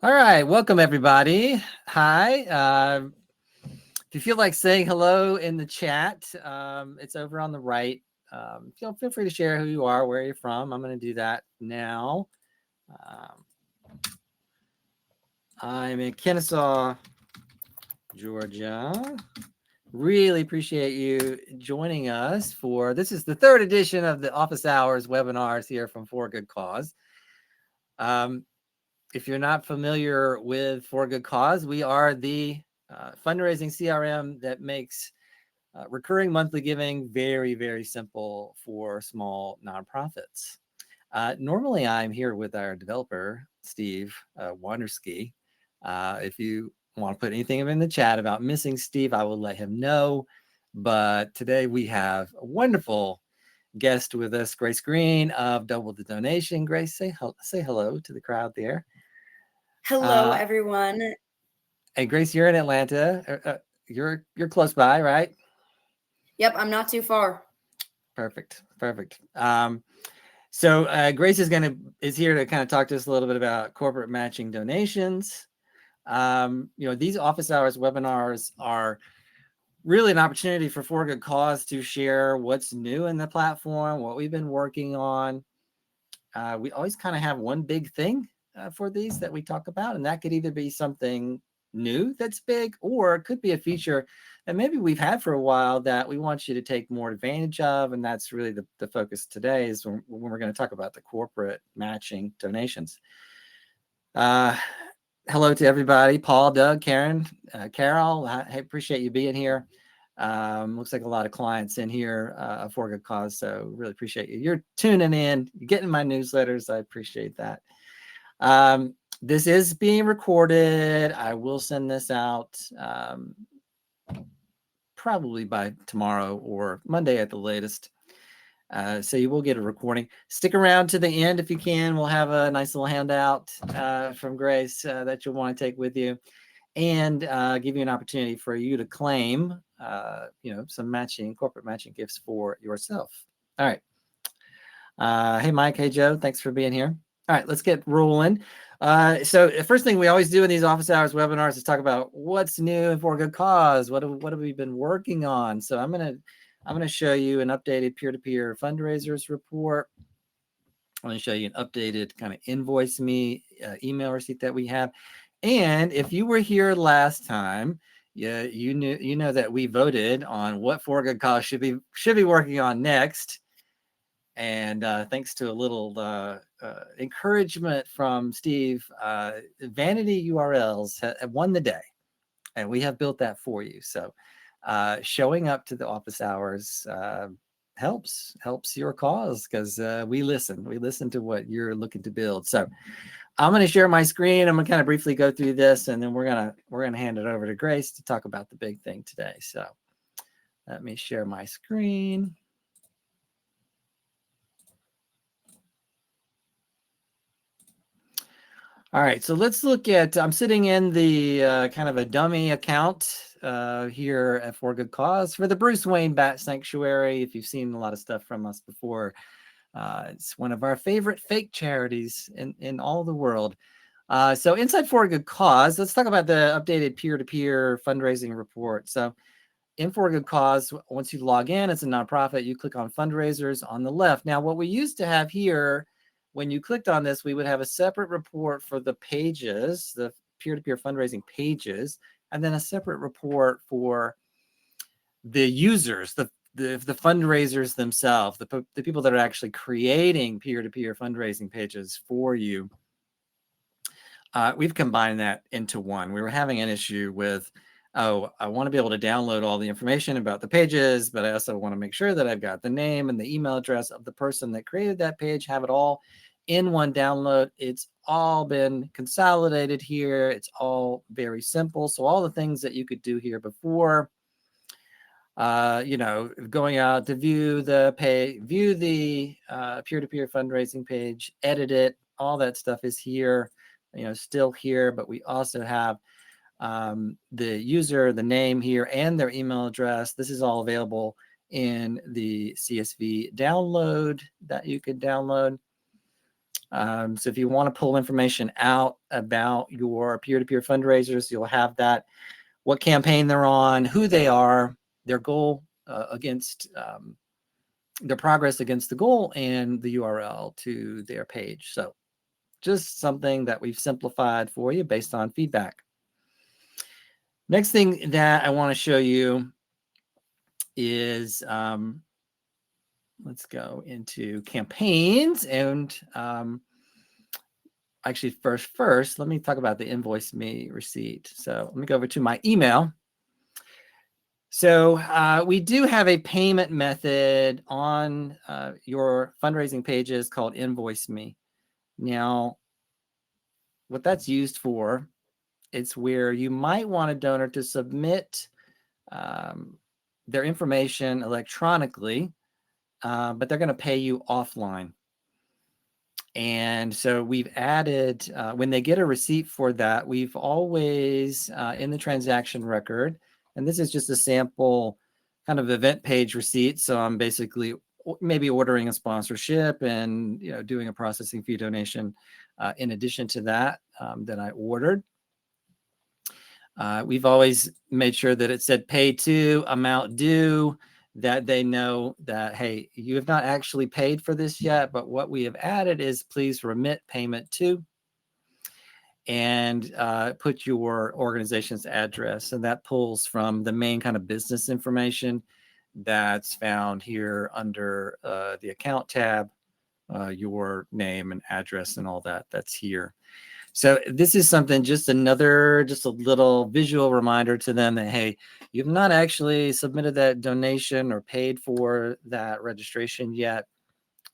All right, welcome everybody. Hi. If you feel like saying hello in the chat, it's over on the right. Feel free to share who you are, where you're from. I'm going to do that now. Um, I'm in Kennesaw, Georgia. Really appreciate you joining us for this is the third edition of the Office Hours webinars here from For Good Cause. If you're not familiar with For Good Cause, we are the fundraising CRM that makes recurring monthly giving very, very simple for small nonprofits. Normally, I'm here with our developer, Steve Wanderski. If you want to put anything in the chat about missing Steve, I will let him know. But today we have a wonderful guest with us, Grace Green of Double the Donation. Grace, say hello to the crowd there. Hello, everyone. Hey, Grace, you're in Atlanta. You're close by, right? Yep, I'm not too far. Perfect. So Grace is here to kind of talk to us a little bit about corporate matching donations. These office hours webinars are really an opportunity for Good Cause to share what's new in the platform, what we've been working on. We always kind of have one big thing for these that we talk about, and that could either be something new that's big, or it could be a feature that maybe we've had for a while that we want you to take more advantage of. And that's really the focus today, is when we're going to talk about the corporate matching donations. Hello to everybody. Paul, Doug, Karen, Carol, I appreciate you being here. Looks like a lot of clients in here for Good Cause, so really appreciate you. You're tuning in, you're getting my newsletters. I appreciate that. This is being recorded. I will send this out probably by tomorrow or Monday at the latest. So you will get a recording. Stick around to the end if you can. We'll have a nice little handout from Grace that you'll want to take with you, and give you an opportunity for you to claim, some corporate matching gifts for yourself. All right. Hey, Mike. Hey, Joe. Thanks for being here. All right, let's get rolling. So the first thing we always do in these office hours webinars is talk about what's new and for a good cause. What have we been working on? So I'm gonna show you an updated peer-to-peer fundraisers report. I'm going to show you an updated kind of invoice me email receipt that we have. And if you were here last time, you know that we voted on what For Good Cause should be working on next. And thanks to a little encouragement from Steve, Vanity URLs have won the day, and we have built that for you. So showing up to the office hours helps your cause, because we listen to what you're looking to build. So I'm going to share my screen. I'm going to kind of briefly go through this, and then we're going to hand it over to Grace to talk about the big thing today. So let me share my screen. All right, so let's look at, I'm sitting in the kind of a dummy account here at For Good Cause for the Bruce Wayne Bat Sanctuary. If you've seen a lot of stuff from us before, it's one of our favorite fake charities in all the world. So inside For Good Cause, let's talk about the updated peer-to-peer fundraising report. So in For Good Cause, once you log in as a nonprofit, you click on fundraisers on the left. Now, what we used to have here, when you clicked on this, we would have a separate report for the pages, the peer-to-peer fundraising pages, and then a separate report for the users, the fundraisers themselves, the people that are actually creating peer-to-peer fundraising pages for you. We've combined that into one. We were having an issue with, I want to be able to download all the information about the pages, but I also want to make sure that I've got the name and the email address of the person that created that page, have it all in one download. It's all been consolidated here. It's all very simple. So all the things that you could do here before, going out to view the peer-to-peer fundraising page, edit it, all that stuff is here, still here, but we also have the user, the name here, and their email address. This is all available in the CSV download that you could download. So if you want to pull information out about your peer-to-peer fundraisers, you'll have that, what campaign they're on, who they are, their goal against their progress against the goal, and the URL to their page. So just something that we've simplified for you based on feedback. Next thing that I want to show you is, let's go into campaigns. And actually first, let me talk about the Invoice Me receipt. So let me go over to my email. So we do have a payment method on your fundraising pages called Invoice Me. Now, what that's used for, it's where you might want a donor to submit their information electronically, but they're going to pay you offline. And so we've added, when they get a receipt for that, we've always in the transaction record, and this is just a sample kind of event page receipt. So I'm basically maybe ordering a sponsorship and doing a processing fee donation in addition to that that I ordered. We've always made sure that it said pay to, amount due, that they know that, hey, you have not actually paid for this yet, but what we have added is please remit payment to, and put your organization's address. And that pulls from the main kind of business information that's found here under the account tab, your name and address and all that, that's here. So this is something, just a little visual reminder to them that, hey, you've not actually submitted that donation or paid for that registration yet.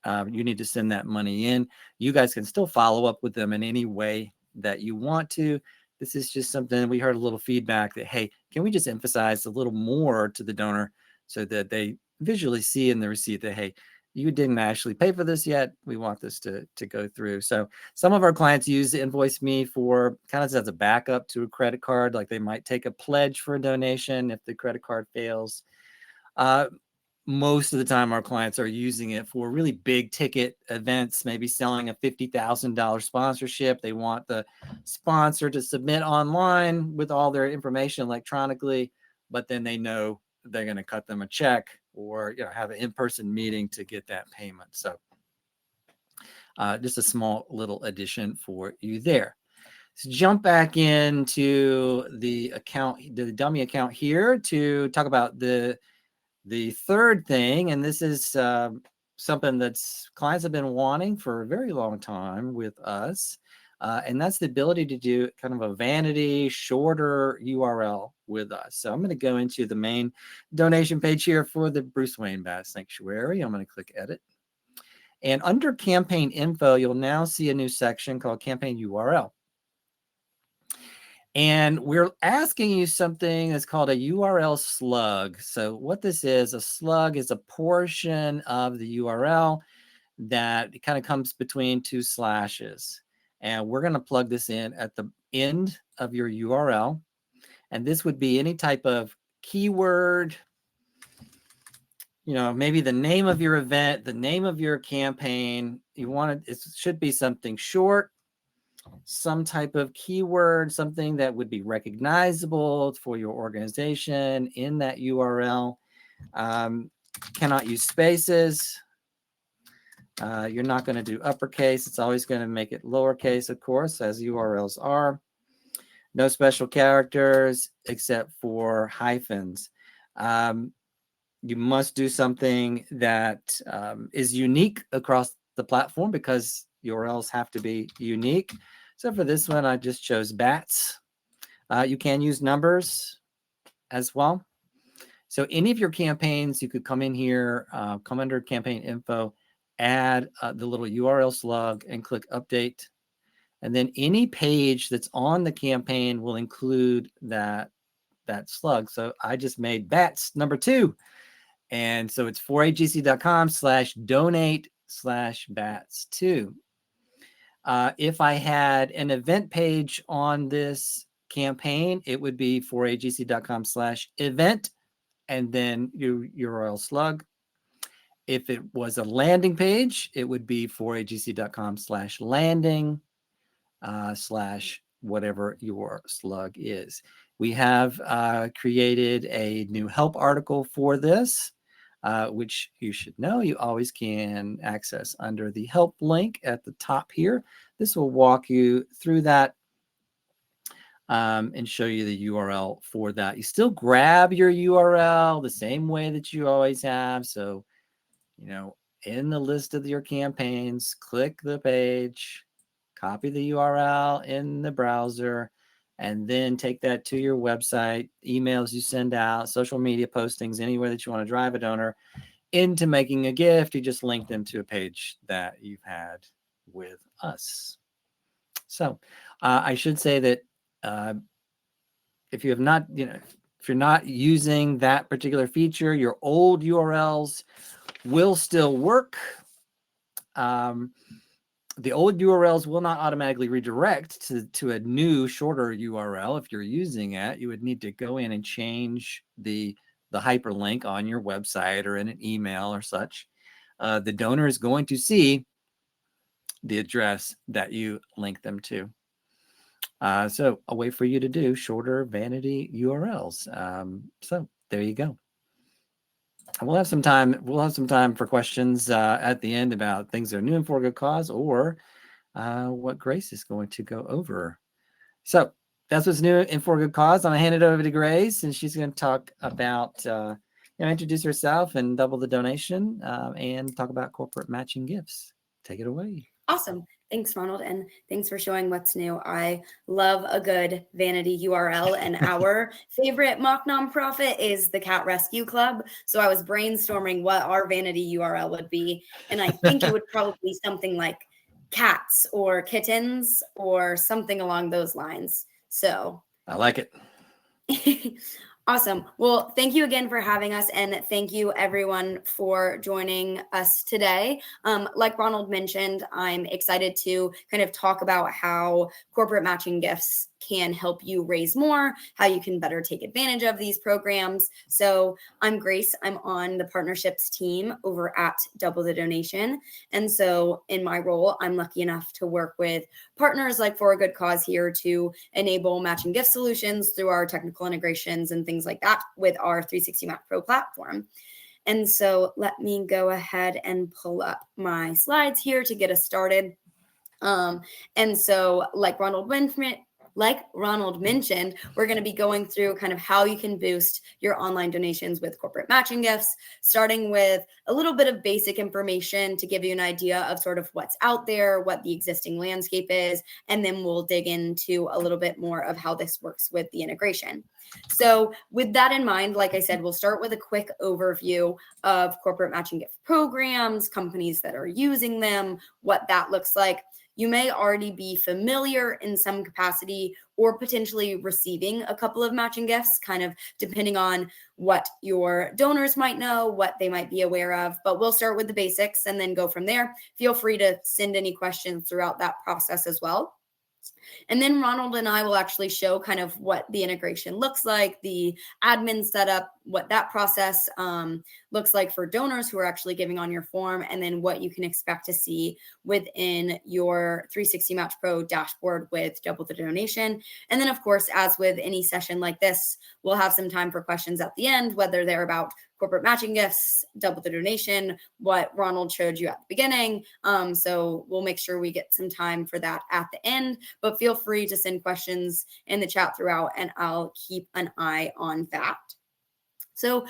You need to send that money in. You guys can still follow up with them in any way that you want to. This is just something we heard a little feedback that, hey, can we just emphasize a little more to the donor so that they visually see in the receipt that, hey, you didn't actually pay for this yet. We want this to go through. So some of our clients use Invoice Me for kind of as a backup to a credit card. Like they might take a pledge for a donation if the credit card fails. Most of the time our clients are using it for really big ticket events, maybe selling a $50,000 sponsorship. They want the sponsor to submit online with all their information electronically, but then they know they're going to cut them a check or have an in-person meeting to get that payment. So just a small little addition for you there. So jump back into the account, the dummy account here, to talk about the third thing. And this is something that's clients have been wanting for a very long time with us. And that's the ability to do kind of a vanity shorter URL with us. So I'm going to go into the main donation page here for the Bruce Wayne Bat Sanctuary. I'm going to click edit. And under campaign info, you'll now see a new section called campaign URL. And we're asking you something that's called a URL slug. So what this is, a slug is a portion of the URL that kind of comes between two slashes. And we're going to plug this in at the end of your URL. And this would be any type of keyword, maybe the name of your event, the name of your campaign. It should be something short, some type of keyword, something that would be recognizable for your organization in that URL. Cannot use spaces. You're not going to do uppercase. It's always going to make it lowercase, of course, as URLs are. No special characters except for hyphens. You must do something that is unique across the platform, because URLs have to be unique. So for this one, I just chose bats. You can use numbers as well. So any of your campaigns, you could come in here, come under campaign info, add the little URL slug and click update. And then any page that's on the campaign will include that slug. So I just made bats number 2. And so it's 4agc.com/donate/bats2. If I had an event page on this campaign, it would be 4agc.com/event and then your URL slug. If it was a landing page, it would be 4agc.com/landing / whatever your slug is. We have created a new help article for this, which you should know you always can access under the help link at the top here. This will walk you through that and show you the URL for that. You still grab your URL the same way that you always have. So, in the list of your campaigns, click the page, copy the URL in the browser, and then take that to your website, emails you send out, social media postings, anywhere that you want to drive a donor into making a gift. You just link them to a page that you've had with us. So I should say that if you have not, if you're not using that particular feature, your old URLs will still work. The old URLs will not automatically redirect to a new, shorter URL. If you're using it, you would need to go in and change the hyperlink on your website or in an email or such. The donor is going to see the address that you link them to. So a way for you to do shorter Vanity URLs. So there you go. We'll have some time for questions at the end about things that are new and for a good cause, or what Grace is going to go over. So that's what's new and for a good cause. I'm gonna hand it over to Grace, and she's going to talk about introduce herself and double the donation, and talk about corporate matching gifts. Take it away. Awesome. Thanks, Ronald. And thanks for showing what's new. I love a good vanity URL, and our favorite mock nonprofit is the Cat Rescue Club. So I was brainstorming what our vanity URL would be. And I think it would probably be something like cats or kittens or something along those lines. So I like it. Awesome. Well, thank you again for having us, and thank you everyone for joining us today. Like Ronald mentioned, I'm excited to kind of talk about how corporate matching gifts can help you raise more, how you can better take advantage of these programs. So I'm Grace. I'm on the partnerships team over at Double the Donation. And so in my role, I'm lucky enough to work with partners like For a Good Cause here to enable matching gift solutions through our technical integrations and things like that with our 360 Match Pro platform. And so let me go ahead and pull up my slides here to get us started. And so like Ronald mentioned, we're going to be going through kind of how you can boost your online donations with corporate matching gifts, starting with a little bit of basic information to give you an idea of sort of what's out there, what the existing landscape is, and then we'll dig into a little bit more of how this works with the integration. So with that in mind, like I said, we'll start with a quick overview of corporate matching gift programs, companies that are using them, what that looks like. You may already be familiar in some capacity or potentially receiving a couple of matching gifts, kind of depending on what your donors might know, what they might be aware of. But we'll start with the basics and then go from there. Feel free to send any questions throughout that process as well. And then Ronald and I will actually show kind of what the integration looks like, the admin setup, what that process looks like for donors who are actually giving on your form, and then what you can expect to see within your 360 Match Pro dashboard with Double the Donation. And then, of course, as with any session like this, we'll have some time for questions at the end, whether they're about corporate matching gifts, Double the Donation, what Ronald showed you at the beginning. So we'll make sure we get some time for that at the end, but feel free to send questions in the chat throughout, and I'll keep an eye on that. So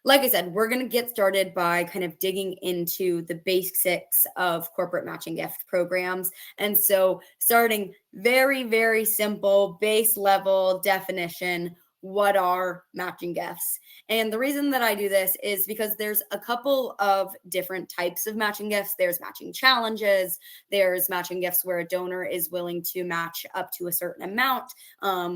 like I said, we're going to get started by kind of digging into the basics of corporate matching gift programs. And so starting very, very simple base level definition, what are matching gifts? And the reason that I do this is because there's a couple of different types of matching gifts. There's matching challenges. There's matching gifts where a donor is willing to match up to a certain amount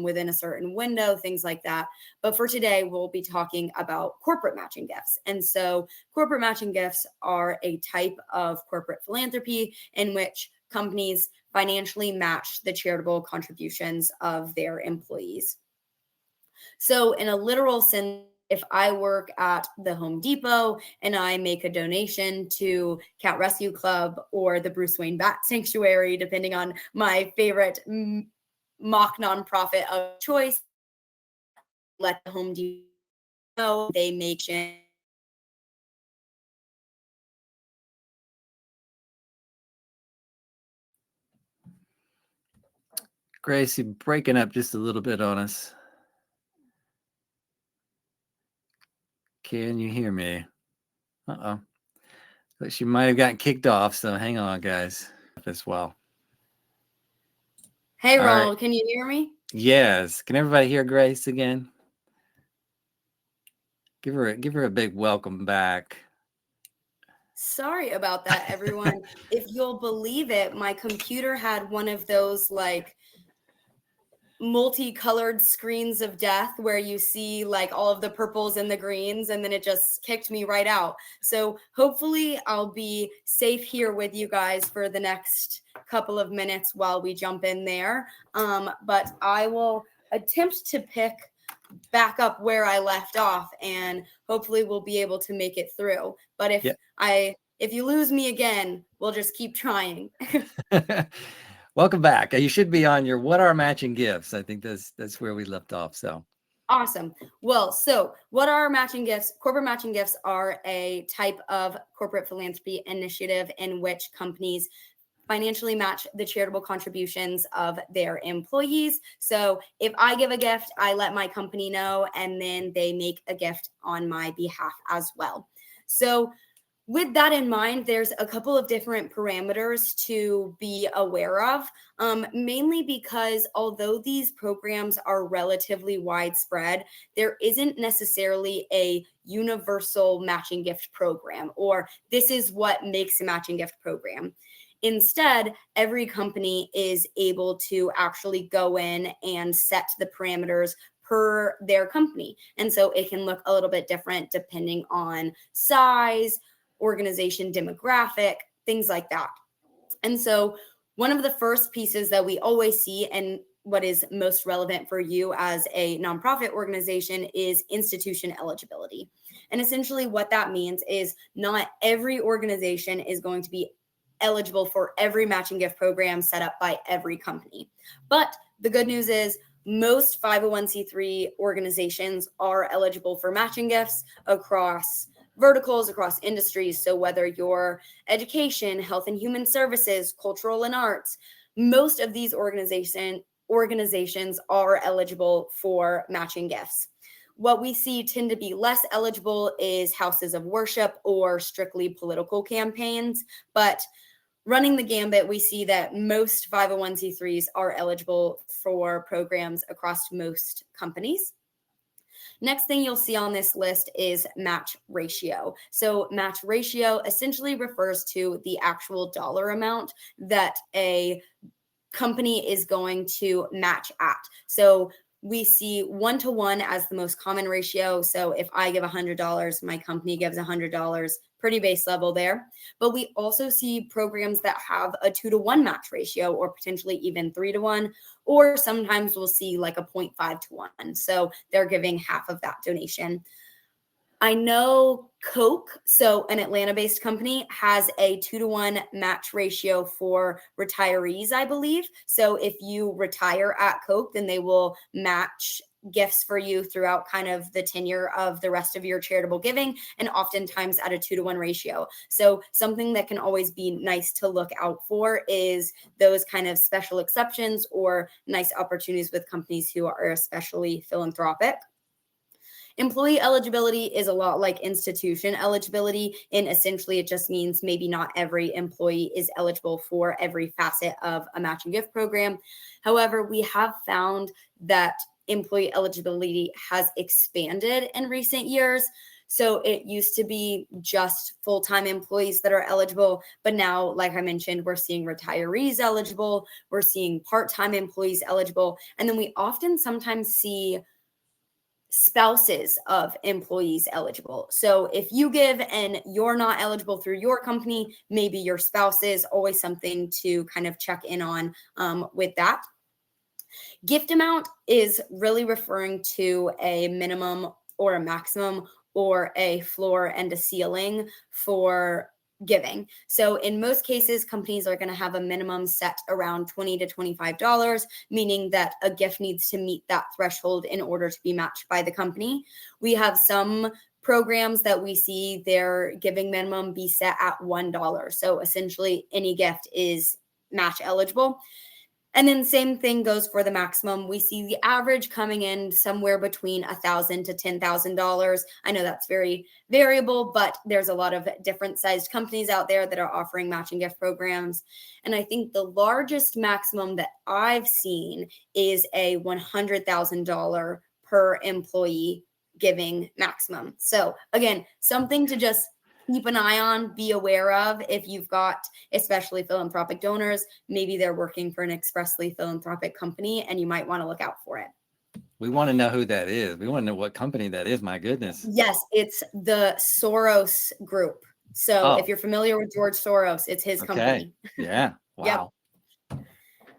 within a certain window, things like that. But for today, we'll be talking about corporate matching gifts. And so corporate matching gifts are a type of corporate philanthropy in which companies financially match the charitable contributions of their employees. So in a literal sense if I work at the Home Depot and I make a donation to Cat Rescue Club or the Bruce Wayne Bat Sanctuary, depending on my favorite mock nonprofit of choice, let the Home Depot know they make Grace, you're breaking up just a little bit on us. Can you hear me? Uh-oh. But she might have gotten kicked off, so hang on, guys, as well. Hey, All Ronald, right. can you hear me? Yes. Can everybody hear Grace again? Give her a big welcome back. Sorry about that, everyone. If you'll believe it, my computer had one of those like multicolored screens of death where you see like all of the purples and the greens, and then it just kicked me right out. So hopefully I'll be safe here with you guys for the next couple of minutes while we jump in there. But I will attempt to pick back up where I left off, and hopefully we'll be able to make it through. But if you lose me again, we'll just keep trying. Welcome back. You should be on your what are matching gifts. I think that's where we left off. So awesome. Well, so what are matching gifts? Corporate matching gifts are a type of corporate philanthropy initiative in which companies financially match the charitable contributions of their employees. So if I give a gift, I let my company know, and then they make a gift on my behalf as well. So with that in mind, there's a couple of different parameters to be aware of, mainly because although these programs are relatively widespread, there isn't necessarily a universal matching gift program, or this is what makes a matching gift program. Instead, every company is able to actually go in and set the parameters per their company. And so it can look a little bit different depending on size, organization demographic, things like that. And so one of the first pieces that we always see, and what is most relevant for you as a nonprofit organization, is institution eligibility. And essentially what that means is not every organization is going to be eligible for every matching gift program set up by every company. But the good news is most 501c3 organizations are eligible for matching gifts across verticals, across industries. So whether you're education, health and human services, cultural and arts, most of these organizations are eligible for matching gifts. What we see tend to be less eligible is houses of worship or strictly political campaigns. But running the gambit, we see that most 501c3s are eligible for programs across most companies. Next thing you'll see on this list is match ratio. So match ratio essentially refers to the actual dollar amount that a company is going to match at. So we see 1-to-1 as the most common ratio. So if I give $100, my company gives $100, pretty base level there. But we also see programs that have a 2-to-1 match ratio, or potentially even 3-to-1, or sometimes we'll see like a 0.5-to-1. So they're giving half of that donation. I know Coke, so an Atlanta-based company, has a 2-to-1 match ratio for retirees, I believe. So if you retire at Coke, then they will match gifts for you throughout kind of the tenure of the rest of your charitable giving, and oftentimes at a 2-to-1 ratio. So something that can always be nice to look out for is those kind of special exceptions or nice opportunities with companies who are especially philanthropic. Employee eligibility is a lot like institution eligibility, and essentially it just means maybe not every employee is eligible for every facet of a matching gift program. However, we have found that employee eligibility has expanded in recent years. So it used to be just full-time employees that are eligible, but now, like I mentioned, we're seeing retirees eligible, we're seeing part-time employees eligible, and then we often sometimes see spouses of employees eligible. So if you give and you're not eligible through your company, maybe your spouse is. Always something to kind of check in on with that. Gift amount is really referring to a minimum or a maximum or a floor and a ceiling for giving. So in most cases, companies are going to have a minimum set around $20 to $25, meaning that a gift needs to meet that threshold in order to be matched by the company. We have some programs that we see their giving minimum be set at $1. So essentially any gift is match eligible. And then same thing goes for the maximum. We see the average coming in somewhere between $1,000 to $10,000. I know that's very variable, but there's a lot of different sized companies out there that are offering matching gift programs. And I think the largest maximum that I've seen is a $100,000 per employee giving maximum. So again, something to just keep an eye on, be aware of if you've got, especially philanthropic donors, maybe they're working for an expressly philanthropic company and you might want to look out for it. We want to know who that is. We want to know what company that is. My goodness. Yes, it's the Soros Group. So if you're familiar with George Soros, it's his company. Yeah. Wow. Yep.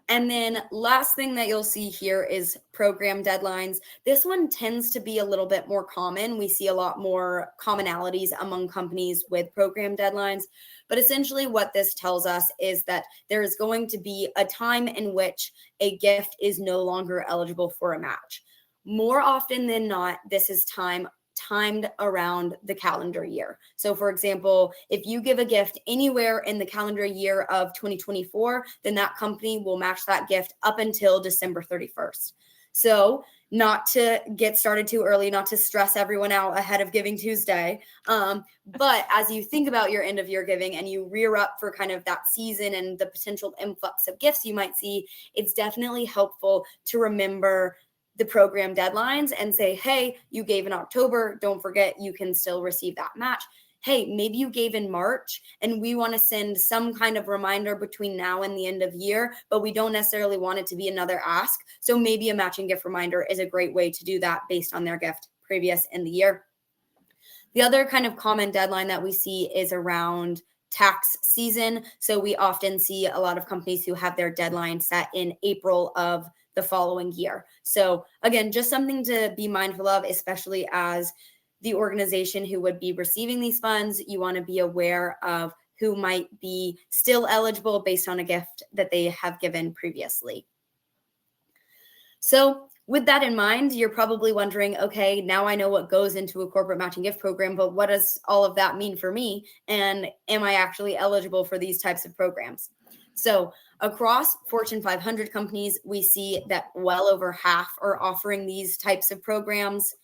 And then last thing that you'll see here is program deadlines. This one tends to be a little bit more common. We see a lot more commonalities among companies with program deadlines. But essentially what this tells us is that there is going to be a time in which a gift is no longer eligible for a match. More often than not, this is timed around the calendar year. So for example, if you give a gift anywhere in the calendar year of 2024, then that company will match that gift up until December 31st. So not to get started too early, not to stress everyone out ahead of Giving Tuesday. But as you think about your end of year giving and you rear up for kind of that season and the potential influx of gifts you might see, it's definitely helpful to remember the program deadlines and say, hey, you gave in October. Don't forget, you can still receive that match. Hey, maybe you gave in March and we want to send some kind of reminder between now and the end of year, but we don't necessarily want it to be another ask. So maybe a matching gift reminder is a great way to do that based on their gift previous in the year. The other kind of common deadline that we see is around tax season. So we often see a lot of companies who have their deadline set in April of the following year. So again, just something to be mindful of, especially as the organization who would be receiving these funds. You want to be aware of who might be still eligible based on a gift that they have given previously. So with that in mind, you're probably wondering, okay, now I know what goes into a corporate matching gift program, but what does all of that mean for me? And am I actually eligible for these types of programs? So across Fortune 500 companies, we see that well over half are offering these types of programs.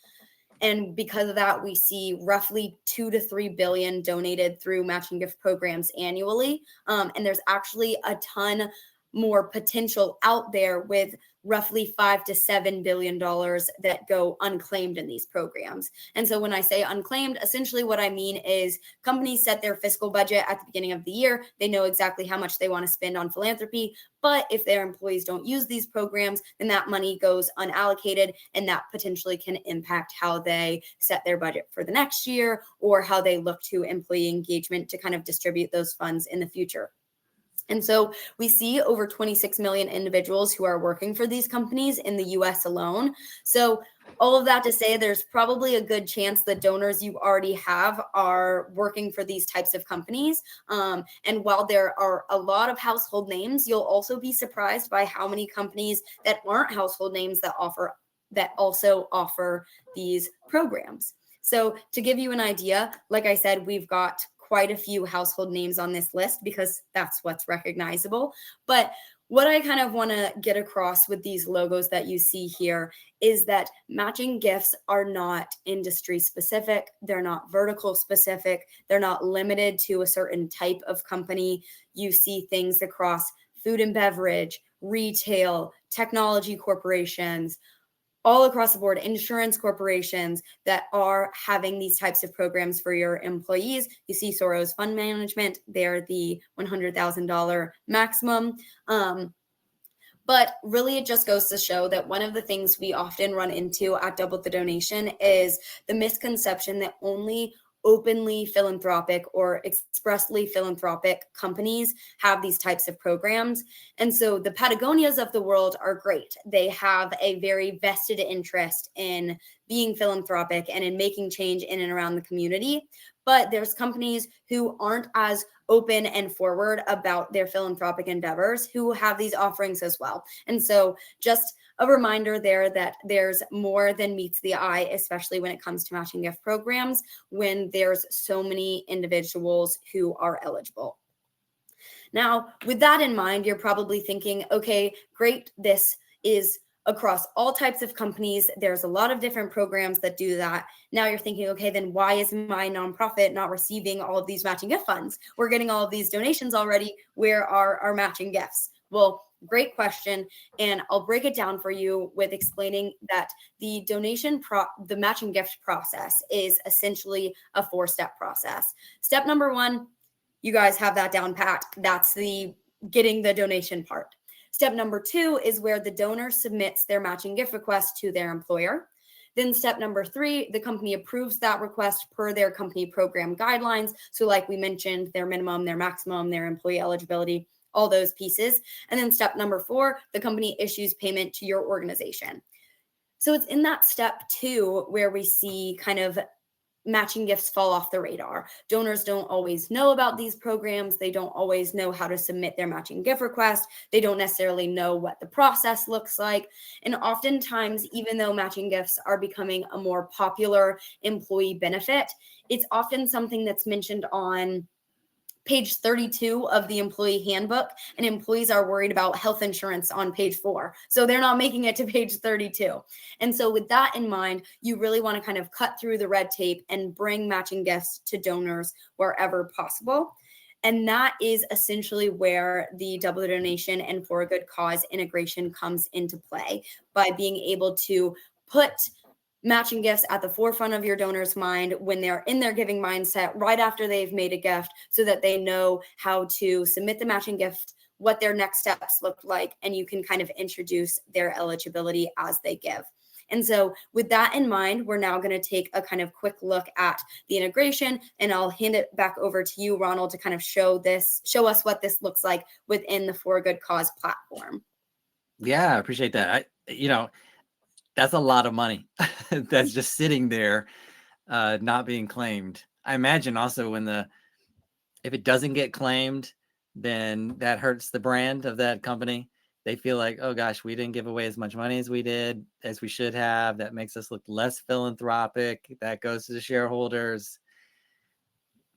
And because of that, we see roughly 2 to 3 billion donated through matching gift programs annually. And there's actually a ton more potential out there with roughly $5 to $7 billion that go unclaimed in these programs. And so when I say unclaimed, essentially what I mean is companies set their fiscal budget at the beginning of the year. They know exactly how much they want to spend on philanthropy. But if their employees don't use these programs, then that money goes unallocated, and that potentially can impact how they set their budget for the next year or how they look to employee engagement to kind of distribute those funds in the future. And so we see over 26 million individuals who are working for these companies in the US alone. So all of that to say, there's probably a good chance that donors you already have are working for these types of companies. And while there are a lot of household names, you'll also be surprised by how many companies that aren't household names that also offer these programs. So to give you an idea, like I said, we've got quite a few household names on this list because that's what's recognizable. But what I kind of want to get across with these logos that you see here is that matching gifts are not industry specific. They're not vertical specific. They're not limited to a certain type of company. You see things across food and beverage, retail, technology corporations, all across the board, insurance corporations that are having these types of programs for your employees. You see Soros Fund Management, they're the $100,000 maximum. But really, it just goes to show that one of the things we often run into at Double the Donation is the misconception that only openly philanthropic or expressly philanthropic companies have these types of programs. And so the Patagonias of the world are great. They have a very vested interest in being philanthropic and in making change in and around the community. But there's companies who aren't as open and forward about their philanthropic endeavors who have these offerings as well. And so just a reminder there that there's more than meets the eye, especially when it comes to matching gift programs, when there's so many individuals who are eligible. Now, with that in mind, you're probably thinking, okay, great, this is across all types of companies. There's a lot of different programs that do that. Now you're thinking, okay, then why is my nonprofit not receiving all of these matching gift funds? We're getting all of these donations already. Where are our matching gifts? Well, great question. And I'll break it down for you with explaining that the the matching gift process is essentially a 4-step process. Step number 1, you guys have that down pat. That's the getting the donation part. Step number 2 is where the donor submits their matching gift request to their employer. Then step number 3, the company approves that request per their company program guidelines. So like we mentioned, their minimum, their maximum, their employee eligibility, all those pieces. And then step number 4, the company issues payment to your organization. So it's in that step 2 where we see kind of matching gifts fall off the radar. Donors don't always know about these programs. They don't always know how to submit their matching gift request. They don't necessarily know what the process looks like. And oftentimes, even though matching gifts are becoming a more popular employee benefit, it's often something that's mentioned on page 32 of the employee handbook, and employees are worried about health insurance on page 4. So they're not making it to page 32. And so with that in mind, you really want to kind of cut through the red tape and bring matching gifts to donors wherever possible. And that is essentially where the double donation and for a good cause integration comes into play, by being able to put matching gifts at the forefront of your donor's mind when they're in their giving mindset right after they've made a gift, so that they know how to submit the matching gift, what their next steps look like, and you can kind of introduce their eligibility as they give. And so with that in mind, we're now going to take a kind of quick look at the integration, and I'll hand it back over to you, Ronald, to kind of show us what this looks like within the For a Good Cause platform. Yeah, I appreciate that. That's a lot of money that's just sitting there, not being claimed. I imagine also if it doesn't get claimed, then that hurts the brand of that company. They feel like, oh gosh, we didn't give away as much money as we should have. That makes us look less philanthropic. That goes to the shareholders.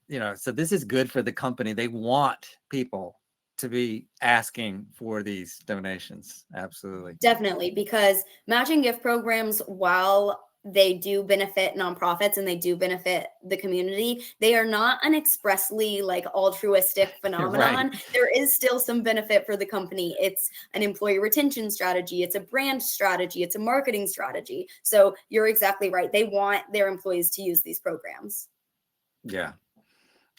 So this is good for the company. They want people to be asking for these donations. Absolutely. Definitely, because matching gift programs, while they do benefit nonprofits and they do benefit the community, they are not an expressly like altruistic phenomenon. Right. There is still some benefit for the company. It's an employee retention strategy. It's a brand strategy. It's a marketing strategy. So you're exactly right. They want their employees to use these programs. Yeah,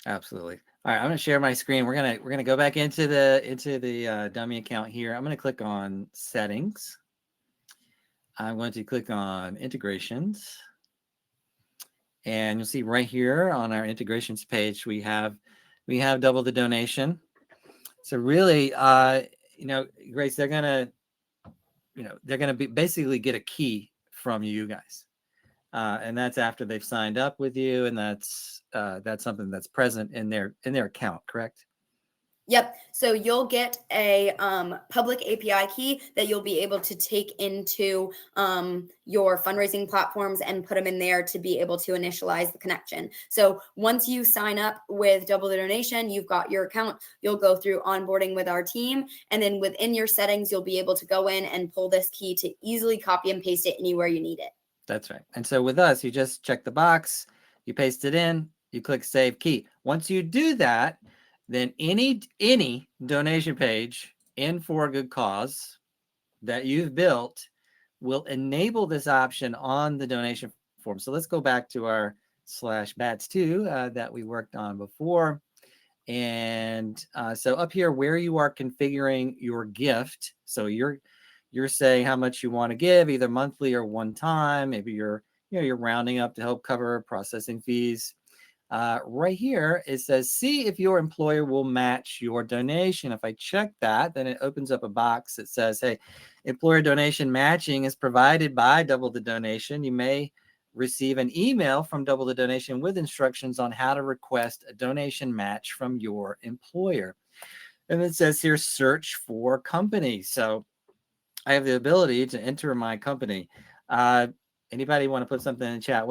absolutely. All right, I'm going to share my screen. We're gonna go back into the dummy account here. I'm going to click on settings. I'm going to click on integrations, and you'll see right here on our integrations page we have double the donation. So really, Grace, they're gonna be basically get a key from you guys, and that's after they've signed up with you, and that's something that's present in their account, correct? Yep. So you'll get a public API key that you'll be able to take into your fundraising platforms and put them in there to be able to initialize the connection. So once you sign up with Double the Donation, you've got your account, you'll go through onboarding with our team. And then within your settings, you'll be able to go in and pull this key to easily copy and paste it anywhere you need it. That's right. And so with us, you just check the box, you paste it in, you click Save Key. Once you do that, then any donation page in For a Good Cause that you've built will enable this option on the donation form. So let's go back to our /bats2 that we worked on before. And so up here where you are configuring your gift, so you're saying how much you want to give, either monthly or one time. Maybe you're rounding up to help cover processing fees. right here, it says, see if your employer will match your donation. If I check that, then it opens up a box that says, hey, employer donation matching is provided by Double the Donation. You may receive an email from Double the Donation with instructions on how to request a donation match from your employer. And it says here, search for company. So I have the ability to enter my company. Anybody want to put something in the chat?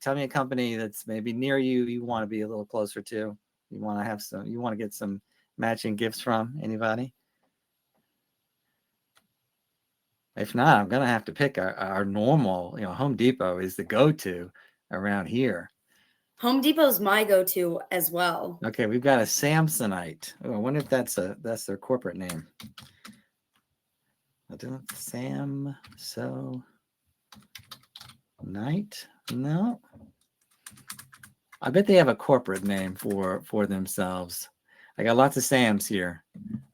Tell me a company that's maybe near you, you want to be a little closer to. You want to get some matching gifts from. Anybody? If not, I'm gonna have to pick our normal, Home Depot is the go-to around here. Home Depot's my go-to as well. Okay, we've got a Samsonite. Oh, I wonder if that's their corporate name. Night? No. I bet they have a corporate name for themselves. I got lots of Sams here.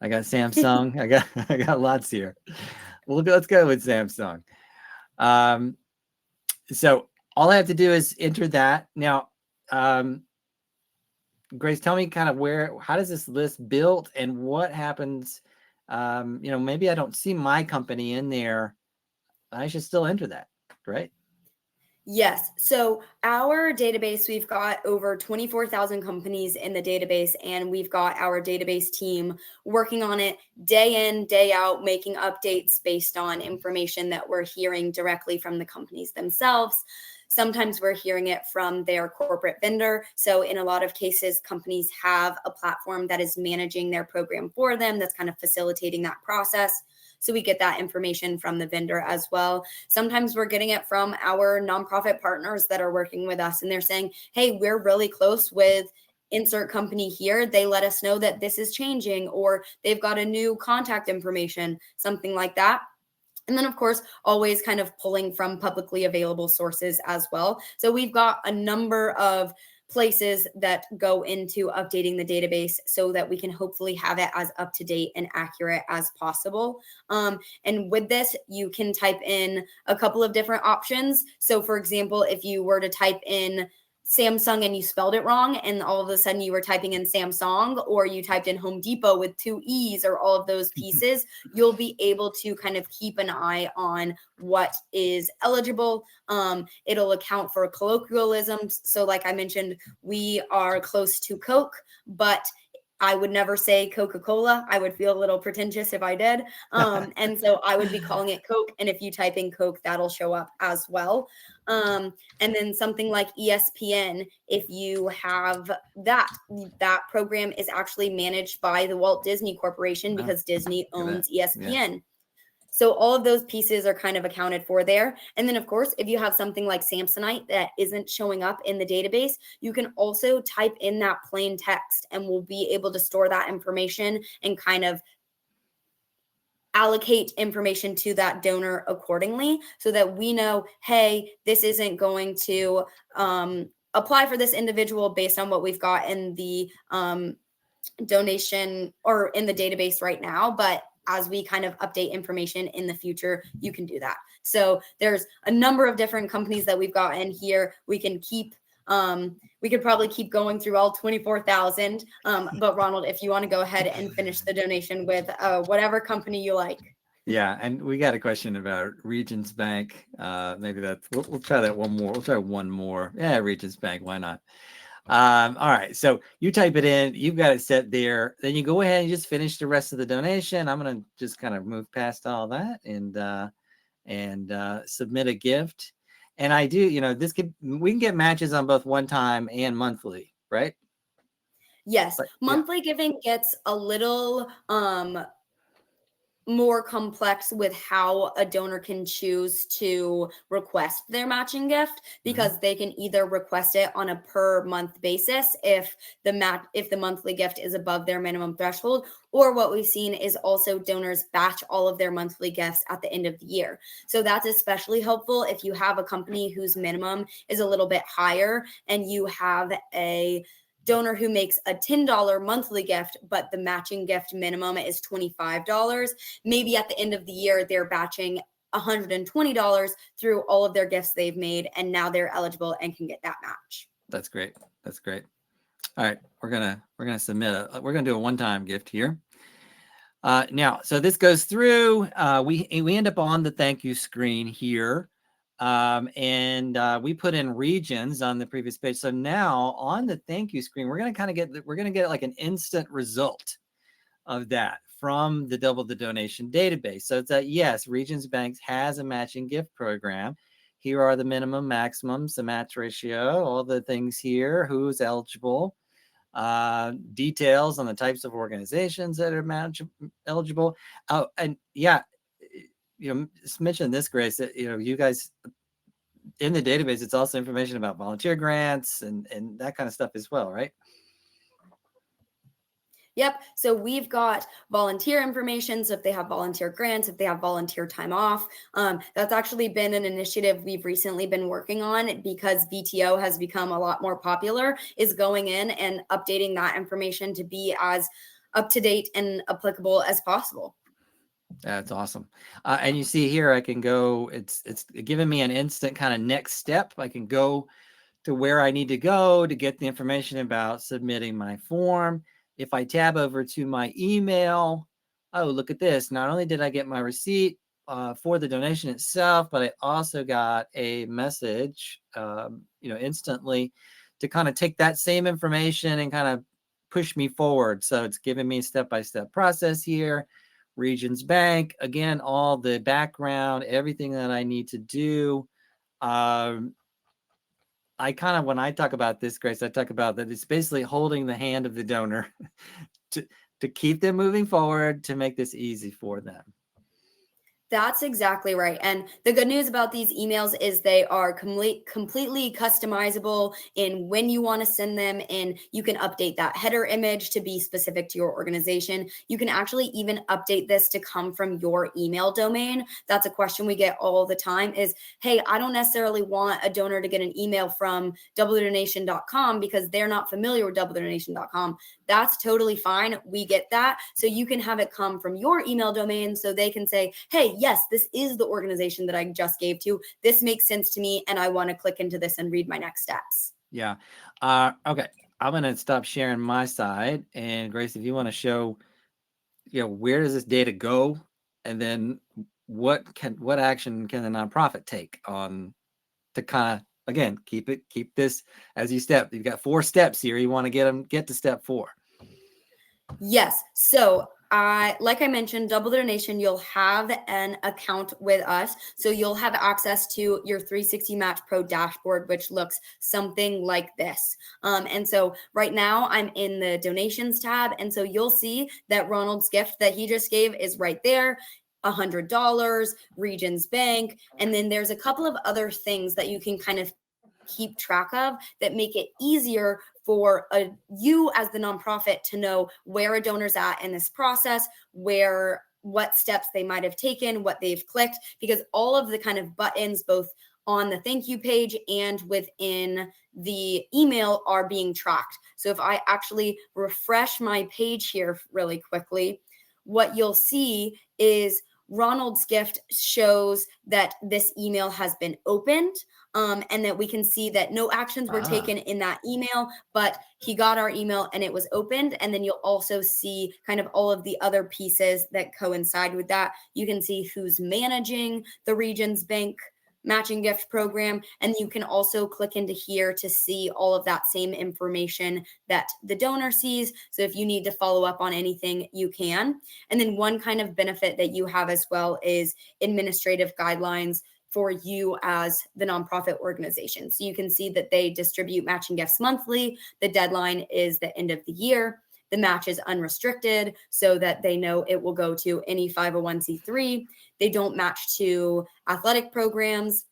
I got Samsung. I got lots here. Well, let's go with Samsung. So all I have to do is enter that. Now, Grace, tell me kind of how does this list build and what happens? Maybe I don't see my company in there. I should still enter that, right? Yes. So our database, we've got over 24,000 companies in the database, and we've got our database team working on it day in, day out, making updates based on information that we're hearing directly from the companies themselves. Sometimes we're hearing it from their corporate vendor. So in a lot of cases, companies have a platform that is managing their program for them, that's kind of facilitating that process. So we get that information from the vendor as well. Sometimes we're getting it from our nonprofit partners that are working with us, and they're saying, hey, we're really close with insert company here. They let us know that this is changing, or they've got a new contact information, something like that. And then, of course, always kind of pulling from publicly available sources as well. So we've got a number of places that go into updating the database so that we can hopefully have it as up to date and accurate as possible. And with this, you can type in a couple of different options. So for example, if you were to type in Samsung and you spelled it wrong, and all of a sudden you were typing in Samsung, or you typed in Home Depot with 2 E's, or all of those pieces, you'll be able to kind of keep an eye on what is eligible. It'll account for colloquialisms. So like I mentioned, we are close to Coke, but I would never say Coca-Cola. I would feel a little pretentious if I did. And so I would be calling it Coke. And if you type in Coke, that'll show up as well. And then something like ESPN, if you have that program is actually managed by the Walt Disney Corporation because Disney owns ESPN. Yeah. So all of those pieces are kind of accounted for there. And then, of course, if you have something like Samsonite that isn't showing up in the database, you can also type in that plain text, and we'll be able to store that information and kind of allocate information to that donor accordingly so that we know, hey, this isn't going to apply for this individual based on what we've got in the donation or in the database right now. But as we kind of update information in the future, you can do that. So there's a number of different companies that we've got in here. We can keep, we could probably keep going through all 24,000. But Ronald, if you want to go ahead and finish the donation with whatever company you like. Yeah, and we got a question about Regions Bank. Maybe we'll try that one more. We'll try one more. Yeah, Regions Bank. Why not? All right, so you type it in, you've got it set there, then you go ahead and just finish the rest of the donation. I'm going to just kind of move past all that and submit a gift. And I do, we can get matches on both one time and monthly, right? Yes. But, monthly giving gets a little more complex with how a donor can choose to request their matching gift, because they can either request it on a per month basis if the monthly gift is above their minimum threshold, or what we've seen is also donors batch all of their monthly gifts at the end of the year. So that's especially helpful if you have a company whose minimum is a little bit higher and you have a donor who makes a $10 monthly gift, but the matching gift minimum is $25. Maybe at the end of the year, they're batching $120 through all of their gifts they've made, and now they're eligible and can get that match. That's great. That's great. All right, we're gonna submit we're gonna do a one-time gift here. Now, so this goes through. We end up on the thank you screen here, and we put in regions on the previous page. So now on the thank you screen, we're gonna kind of get like an instant result of that from the Double the Donation database. So it's that yes, Regions Bank has a matching gift program. Here are the minimum, maximums, the match ratio, all the things here, who's eligible, details on the types of organizations that are match eligible. Oh, and yeah, just mention this, Grace, that, you guys in the database, it's also information about volunteer grants and that kind of stuff as well, right? Yep. So we've got volunteer information. So if they have volunteer grants, if they have volunteer time off, that's actually been an initiative we've recently been working on because VTO has become a lot more popular, is going in and updating that information to be as up to date and applicable as possible. That's awesome. And you see here, I can go, it's giving me an instant kind of next step. I can go to where I need to go to get the information about submitting my form. If I tab over to my email, oh, look at this. Not only did I get my receipt for the donation itself, but I also got a message, instantly to kind of take that same information and kind of push me forward. So it's giving me a step-by-step process here. Regions Bank, again, all the background, everything that I need to do. I kind of, when I talk about this, Grace, I talk about that it's basically holding the hand of the donor to keep them moving forward, to make this easy for them. That's exactly right. And the good news about these emails is they are completely customizable in when you want to send them, and you can update that header image to be specific to your organization. You can actually even update this to come from your email domain. That's a question we get all the time is, hey, I don't necessarily want a donor to get an email from doubledonation.com because they're not familiar with doubledonation.com. That's totally fine. We get that. So you can have it come from your email domain so they can say, hey, yes, this is the organization that I just gave to. This makes sense to me, and I want to click into this and read my next steps. Yeah. Okay. I'm going to stop sharing my side. And Grace, if you want to show, where does this data go? And then what action can the nonprofit take on to kind of, again, keep this as you step. You've got 4 steps here. You want to get to step 4. Yes. So like I mentioned, Double Donation, you'll have an account with us. So you'll have access to your 360 Match Pro dashboard, which looks something like this. And so right now I'm in the donations tab. And so you'll see that Ronald's gift that he just gave is right there. $100, Regions Bank. And then there's a couple of other things that you can kind of keep track of that make it easier for you as the nonprofit to know where a donor's at in this process, what steps they might have taken, what they've clicked, because all of the kind of buttons, both on the thank you page and within the email, are being tracked. So if I actually refresh my page here really quickly, what you'll see is Ronald's gift shows that this email has been opened, and that we can see that no actions were taken in that email, but he got our email and it was opened. And then you'll also see kind of all of the other pieces that coincide with that. You can see who's managing the Regions Bank matching gift program. And you can also click into here to see all of that same information that the donor sees. So if you need to follow up on anything, you can. And then one kind of benefit that you have as well is administrative guidelines for you as the nonprofit organization. So you can see that they distribute matching gifts monthly. The deadline is the end of the year. The match is unrestricted so that they know it will go to any 501c3. They don't match to athletic programs,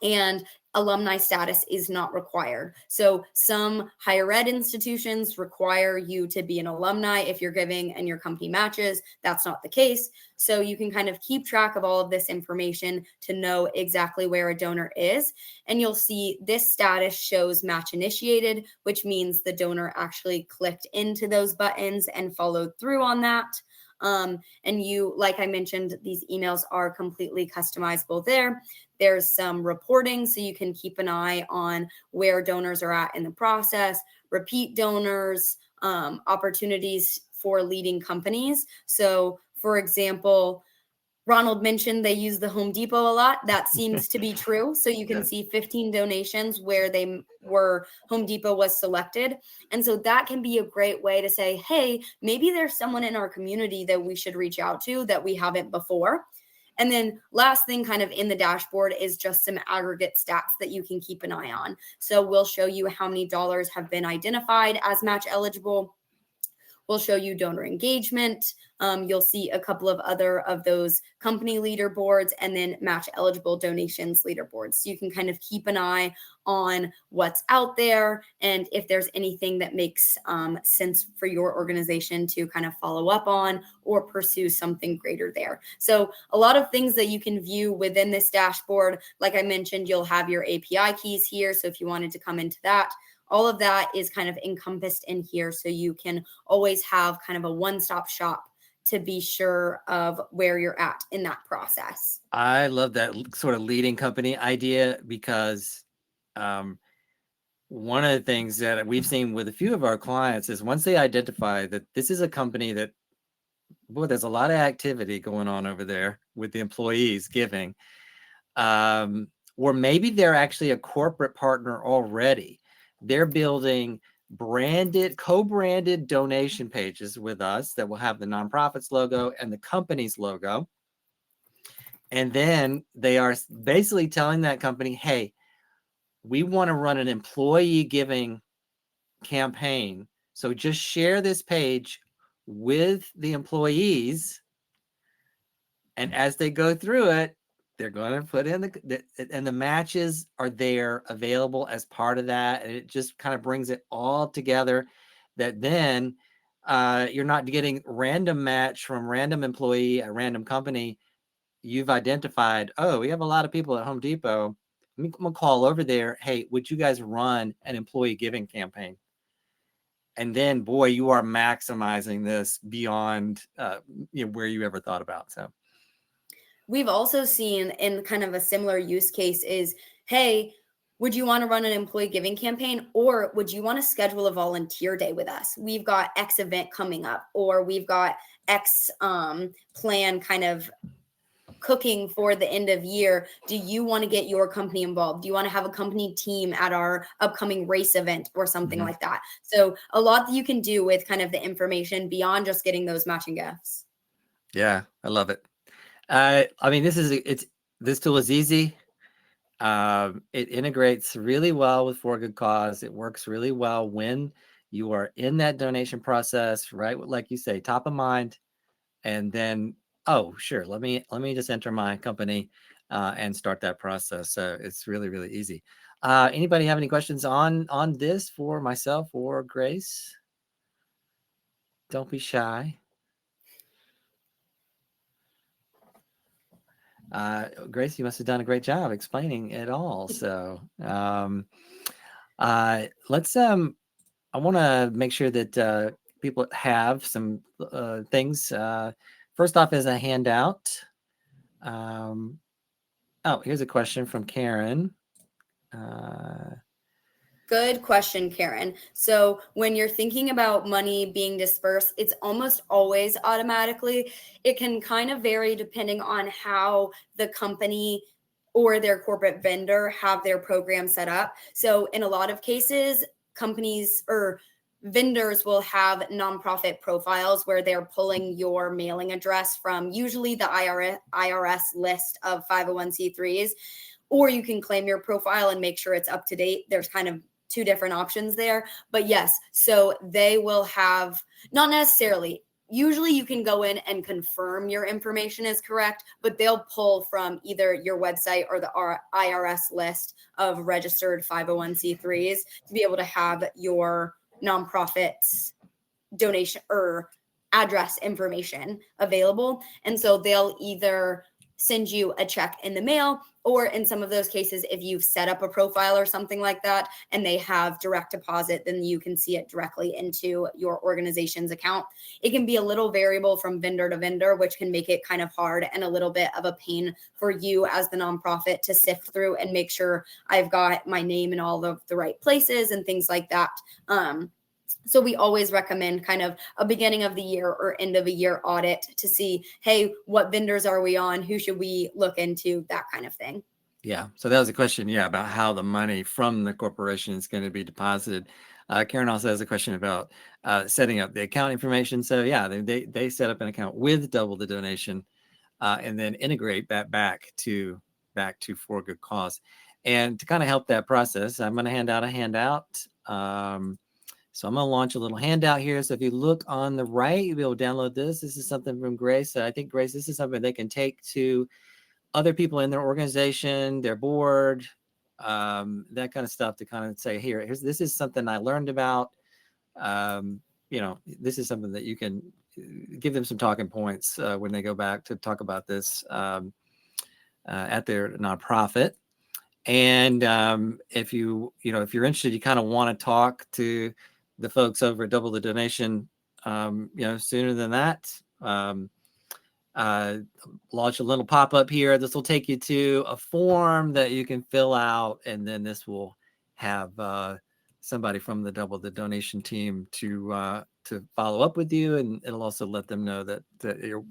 and alumni status is not required. So some higher ed institutions require you to be an alumni if you're giving and your company matches. That's not the case. So you can kind of keep track of all of this information to know exactly where a donor is. And you'll see this status shows match initiated, which means the donor actually clicked into those buttons and followed through on that. And you, like I mentioned, these emails are completely customizable there. There's some reporting, so you can keep an eye on where donors are at in the process, repeat donors, opportunities for leading companies. So, for example, Ronald mentioned they use the Home Depot a lot. That seems to be true. So you can see 15 donations where they were Home Depot was selected. And so that can be a great way to say, hey, maybe there's someone in our community that we should reach out to that we haven't before. And then last thing kind of in the dashboard is just some aggregate stats that you can keep an eye on. So we'll show you how many dollars have been identified as match eligible. We'll show you donor engagement. You'll see a couple of other of those company leaderboards and then match eligible donations leaderboards. So you can kind of keep an eye on what's out there and if there's anything that makes sense for your organization to kind of follow up on or pursue something greater there. So a lot of things that you can view within this dashboard. Like I mentioned, you'll have your API keys here. So if you wanted to come into that, all of that is kind of encompassed in here. So you can always have kind of a one-stop shop to be sure of where you're at in that process. I love that sort of leading company idea because one of the things that we've seen with a few of our clients is once they identify that this is a company that, boy, there's a lot of activity going on over there with the employees giving, or maybe they're actually a corporate partner already. They're building co-branded donation pages with us that will have the nonprofits logo and the company's logo. And then they are basically telling that company, hey, we want to run an employee giving campaign. So just share this page with the employees. And as they go through it, they're going to put in the matches are there available as part of that. And it just kind of brings it all together that then you're not getting random match from random employee at random company. You've identified, oh, we have a lot of people at Home Depot. I'm going to call over there. Hey, would you guys run an employee giving campaign? And then, boy, you are maximizing this beyond where you ever thought about. So we've also seen in kind of a similar use case is, hey, would you want to run an employee giving campaign, or would you want to schedule a volunteer day with us? We've got X event coming up, or we've got X plan kind of cooking for the end of year. Do you want to get your company involved? Do you want to have a company team at our upcoming race event or something like that? So a lot that you can do with kind of the information beyond just getting those matching gifts. Yeah, I love it. I mean, this tool is easy. It integrates really well with For Good Cause. It works really well when you are in that donation process, right? Like you say, top of mind, and then, oh, sure, let me just enter my company and start that process. So it's really, really easy. Anybody have any questions on this for myself or Grace? Don't be shy. Grace, you must have done a great job explaining it all. So let's I want to make sure that people have some things. First off is a handout. Oh, here's a question from Karen. Good question, Karen. So when you're thinking about money being dispersed, it's almost always automatically. It can kind of vary depending on how the company or their corporate vendor have their program set up. So in a lot of cases, companies or vendors will have nonprofit profiles where they're pulling your mailing address from usually the IRS list of 501c3s, or you can claim your profile and make sure it's up to date. There's kind of two different options there. But yes, so they will have, not necessarily, usually you can go in and confirm your information is correct, but they'll pull from either your website or the IRS list of registered 501c3s to be able to have your nonprofit's donation or address information available. And so they'll either send you a check in the mail, or in some of those cases, if you've set up a profile or something like that and they have direct deposit, then you can see it directly into your organization's account. It can be a little variable from vendor to vendor, which can make it kind of hard and a little bit of a pain for you as the nonprofit to sift through and make sure I've got my name in all of the right places and things like that. So we always recommend kind of a beginning of the year or end of a year audit to see, hey, what vendors are we on? Who should we look into? That kind of thing. Yeah. So that was a question, about how the money from the corporation is going to be deposited. Karen also has a question about setting up the account information. So yeah, they set up an account with Double the Donation, and then integrate that back to For Good Cause. And to kind of help that process, I'm going to hand out a handout. So I'm going to launch a little handout here. So if you look on the right, you'll be able to download this. This is something from Grace. I think, Grace, this is something they can take to other people in their organization, their board, that kind of stuff, to kind of say, this is something I learned about. This is something that you can give them some talking points when they go back to talk about this at their nonprofit. And if you're interested, you kind of want to talk to the folks over at Double the Donation, sooner than that, launch a little pop-up here. This will take you to a form that you can fill out, and then this will have somebody from the Double the Donation team to follow up with you, and it'll also let them know that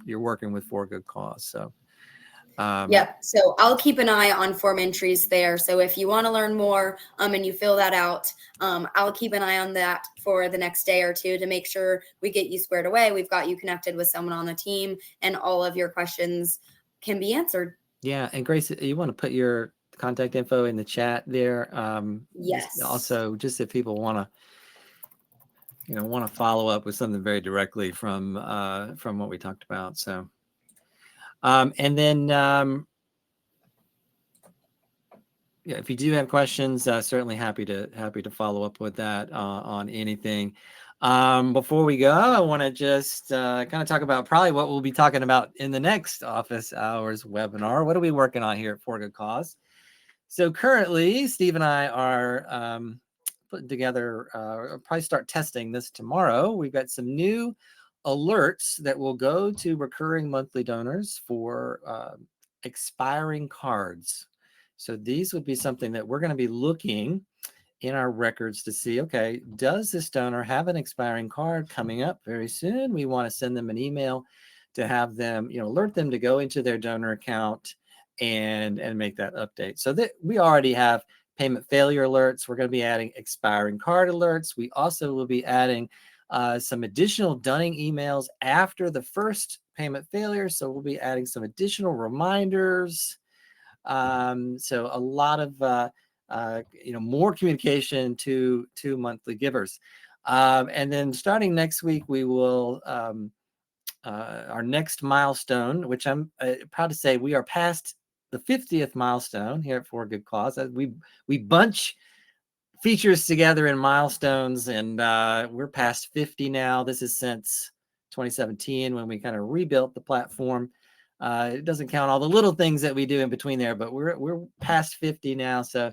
you're working with For Good Cause. So Yep. So I'll keep an eye on form entries there. So if you want to learn more and you fill that out, I'll keep an eye on that for the next day or two to make sure we get you squared away. We've got you connected with someone on the team, and all of your questions can be answered. Yeah. And Grace, you want to put your contact info in the chat there? Yes. Also, just if people want to follow up with something very directly from what we talked about. So and then if you do have questions, certainly happy to follow up with that on anything. Before we go, I want to just kind of talk about probably what we'll be talking about in the next office hours webinar. What are we working on here at For Good Cause? So currently, Steve and I are putting together, probably start testing this tomorrow. We've got some new alerts that will go to recurring monthly donors for expiring cards. So these would be something that we're going to be looking in our records to see, okay, does this donor have an expiring card coming up very soon? We want to send them an email to have them, alert them to go into their donor account and make that update. So that we already have payment failure alerts. We're going to be adding expiring card alerts. We also will be adding some additional dunning emails after the first payment failure. So we'll be adding some additional reminders. So a lot of more communication to monthly givers. And then starting next week, we will our next milestone, which I'm proud to say we are past the 50th milestone here at For Good Cause. We bunch features together in milestones, and we're past 50 now. This is since 2017 when we kind of rebuilt the platform. It doesn't count all the little things that we do in between there, but we're past 50 now. So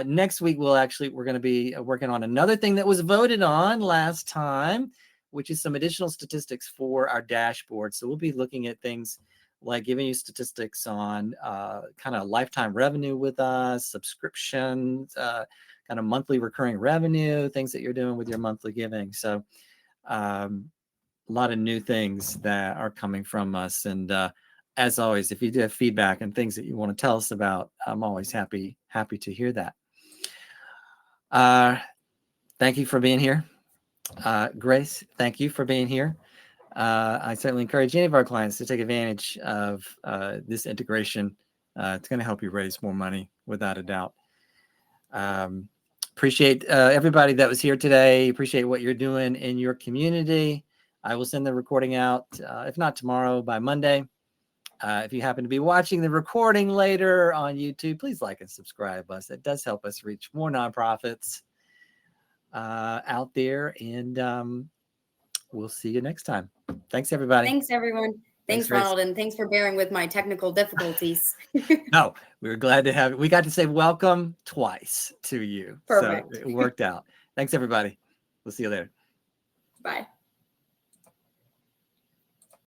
next week we're going to be working on another thing that was voted on last time, which is some additional statistics for our dashboard. So we'll be looking at things like giving you statistics on kind of lifetime revenue with us, subscriptions, kind of monthly recurring revenue, things that you're doing with your monthly giving. So a lot of new things that are coming from us. And as always, if you do have feedback and things that you want to tell us about, I'm always happy to hear that. Thank you for being here. Grace, thank you for being here. I certainly encourage any of our clients to take advantage of this integration. It's going to help you raise more money, without a doubt. Appreciate everybody that was here today. Appreciate what you're doing in your community. I will send the recording out, if not tomorrow, by Monday. If you happen to be watching the recording later on YouTube, please like and subscribe us. It does help us reach more nonprofits out there. And we'll see you next time. Thanks, everybody. Thanks, everyone. Thanks, Grace. Ronald, and thanks for bearing with my technical difficulties. No, we were glad to have it. We got to say welcome twice to you. Perfect. So it worked out. Thanks, everybody. We'll see you later. Bye.